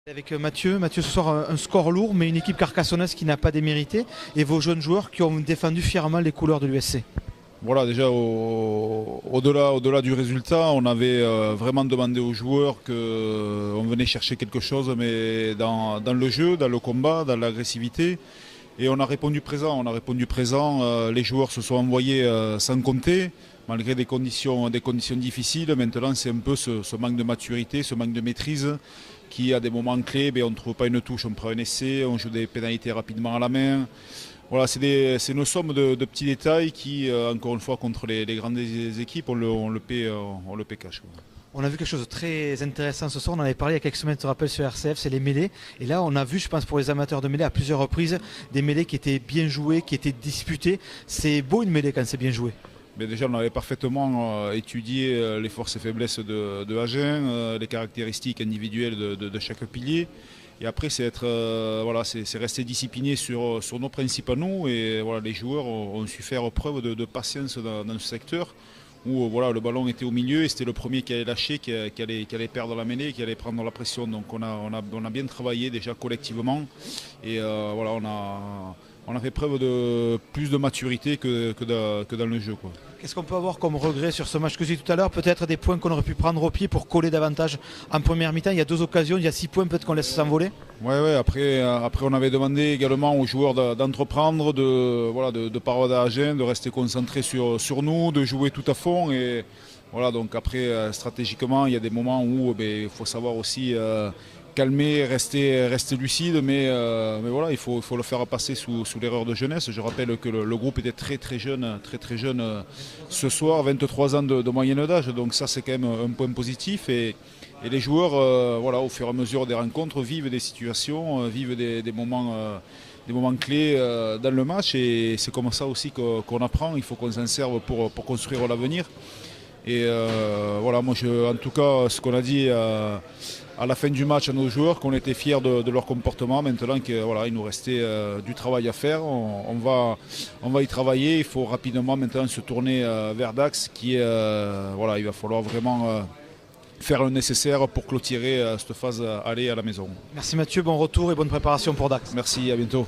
Avec Mathieu, ce soir un score lourd mais une équipe carcassonnaise qui n'a pas démérité et vos jeunes joueurs qui ont défendu fièrement les couleurs de l'USC. Voilà, déjà au-delà du résultat, on avait vraiment demandé aux joueurs qu'on venait chercher quelque chose, mais dans le jeu, dans le combat, dans l'agressivité. Et on a répondu présent. Les joueurs se sont envoyés sans compter, malgré des conditions difficiles. Maintenant, c'est un peu ce manque de maturité, ce manque de maîtrise qui, à des moments clés, on ne trouve pas une touche, on prend un essai, on joue des pénalités rapidement à la main. Voilà, c'est une somme de petits détails qui, encore une fois, contre les grandes équipes, on le paie cash. On a vu quelque chose de très intéressant ce soir, on en avait parlé il y a quelques semaines, tu te rappelles, sur RCF, c'est les mêlées. Et là, on a vu, je pense, pour les amateurs de mêlées, à plusieurs reprises, des mêlées qui étaient bien jouées, qui étaient disputées. C'est beau une mêlée quand c'est bien joué. Mais déjà, on avait parfaitement étudié les forces et faiblesses de Agen, les caractéristiques individuelles de chaque pilier. Et après, c'est rester discipliné sur nos principes à nous. Et voilà, les joueurs ont su faire preuve de patience dans ce secteur où le ballon était au milieu et c'était le premier qui allait lâcher, qui allait perdre la mêlée, qui allait prendre la pression. Donc on a bien travaillé déjà collectivement. Et on a fait preuve de plus de maturité que dans le jeu. Qu'est-ce qu'on peut avoir comme regret sur ce match que j'ai dit tout à l'heure? Peut-être des points qu'on aurait pu prendre au pied pour coller davantage en première mi-temps. Il y a 2 occasions, il y a 6 points, peut-être qu'on laisse s'envoler. Ouais, après on avait demandé également aux joueurs d'entreprendre, de parler d'Agen, de rester concentrés sur nous, de jouer tout à fond. Et voilà, donc après, stratégiquement, il y a des moments où il faut savoir aussi calmer, rester lucide, mais voilà, il faut le faire passer sous l'erreur de jeunesse. Je rappelle que le groupe était très jeune ce soir, 23 ans de moyenne d'âge, donc ça c'est quand même un point positif. Et les joueurs, au fur et à mesure des rencontres, vivent des situations, vivent des moments clés dans le match, et c'est comme ça aussi qu'on apprend. Il faut qu'on s'en serve pour construire l'avenir. Et moi, en tout cas, ce qu'on a dit à la fin du match à nos joueurs, qu'on était fiers de leur comportement. Maintenant qu'il nous restait du travail à faire, on va y travailler. Il faut rapidement maintenant se tourner vers Dax, il va falloir vraiment faire le nécessaire pour clôturer cette phase aller à la maison. Merci Mathieu, bon retour et bonne préparation pour Dax. Merci, à bientôt.